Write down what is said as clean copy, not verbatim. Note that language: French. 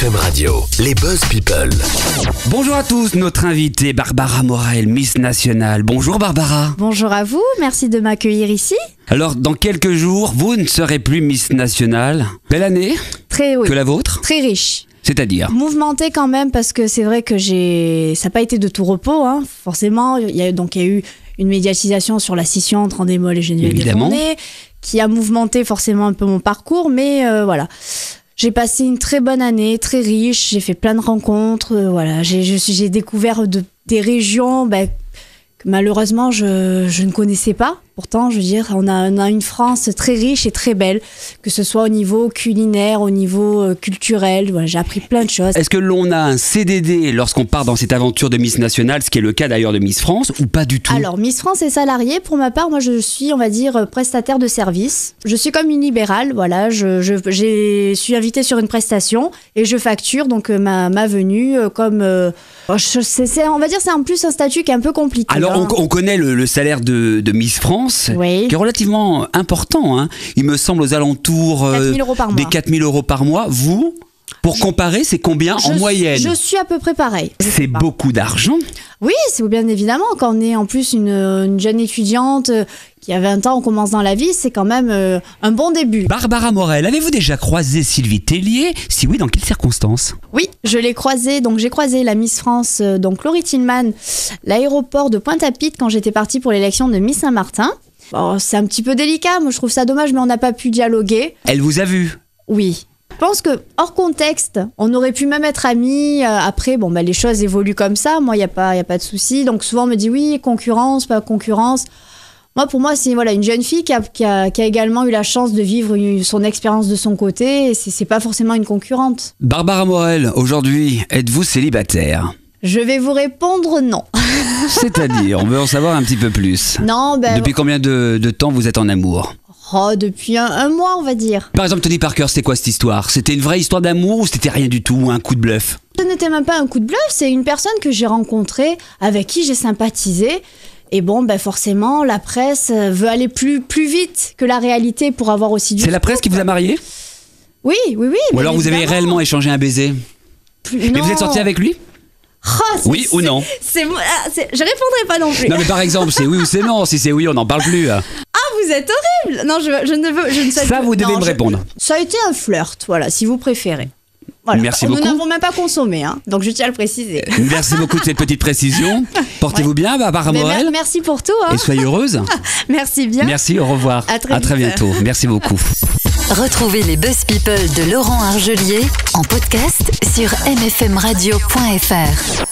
MFM Radio, les Buzz People. Bonjour à tous, notre invitée Barbara Morel, Miss Nationale. Bonjour Barbara. Bonjour à vous, merci de m'accueillir ici. Alors, dans quelques jours, vous ne serez plus Miss Nationale. Belle année Oui. que la vôtre. Très riche. C'est-à-dire Mouvementée quand même, parce que c'est vrai que ça n'a pas été de tout repos, hein. Forcément. Il y a eu une médiatisation sur la scission entre Endemol et Geneviève Desfournés, qui a mouvementé forcément un peu mon parcours, mais voilà. J'ai passé une très bonne année, très riche, j'ai fait plein de rencontres, voilà. J'ai découvert des régions que malheureusement je ne connaissais pas. Pourtant, je veux dire, on a une France très riche et très belle, que ce soit au niveau culinaire, au niveau culturel. Voilà, j'ai appris plein de choses. Est-ce que l'on a un CDD lorsqu'on part dans cette aventure de Miss Nationale, ce qui est le cas d'ailleurs de Miss France, ou pas du tout? Alors, Miss France est salariée. Pour ma part, moi, je suis, on va dire, prestataire de service. Je suis comme une libérale, voilà. Je suis invitée sur une prestation et je facture donc ma venue comme... on va dire, c'est en plus un statut qui est un peu compliqué. Alors, on connaît le salaire de Miss France. Oui. Qui est relativement important, hein. Il me semble aux alentours 4 000 € par mois. des 4 000 € par mois. Vous, pour comparer, c'est combien en moyenne? Je suis à peu près pareil. C'est beaucoup d'argent. Oui, c'est bien évidemment. Quand on est en plus une jeune étudiante qui a 20 ans, on commence dans la vie, c'est quand même un bon début. Barbara Morel, avez-vous déjà croisé Sylvie Tellier? Si oui, dans quelles circonstances? Oui, je l'ai croisée. Donc j'ai croisé la Miss France, donc Laurie Tillman, l'aéroport de Pointe-à-Pitre quand j'étais partie pour l'élection de Miss Saint-Martin. Bon, c'est un petit peu délicat, moi je trouve ça dommage, mais on n'a pas pu dialoguer. Elle vous a vu? Oui. Je pense que hors contexte, on aurait pu même être amis. Après, les choses évoluent comme ça. Moi, il y a pas de souci. Donc souvent on me dit oui, concurrence, pas concurrence. Pour moi, c'est une jeune fille qui a également eu la chance de vivre son expérience de son côté. Et c'est pas forcément une concurrente. Barbara Morel, aujourd'hui, êtes-vous célibataire? Je vais vous répondre non. C'est-à-dire, on veut en savoir un petit peu plus. Non, Depuis combien de temps vous êtes en amour? Depuis un mois, on va dire. Par exemple, Tony Parker, c'était quoi cette histoire? C'était une vraie histoire d'amour ou c'était rien du tout, ou un coup de bluff? Ce n'était même pas un coup de bluff, c'est une personne que j'ai rencontrée, avec qui j'ai sympathisé. Et forcément, la presse veut aller plus vite que la réalité pour avoir aussi du... C'est la presse qui vous a marié? Oui. Ou alors vous avez réellement échangé un baiser? Mais vous êtes sorti avec lui? Oui ou non? Je répondrai pas non plus. Non mais par exemple, c'est oui ou c'est non. Si c'est oui, on n'en parle plus. Ah, vous êtes horrible. Non, je ne sais ça, plus. vous devez me répondre. Ça a été un flirt, voilà, si vous préférez. Voilà. Merci beaucoup. Nous n'avons même pas consommé, hein, donc je tiens à le préciser. Merci beaucoup de cette petite précision. Portez-vous bien, Barbara Morel. Merci pour tout. Hein. Et soyez heureuse. Merci bien. Merci, au revoir. À très bientôt. Merci beaucoup. Retrouvez les Buzz People de Laurent Argelier en podcast sur mfmradio.fr.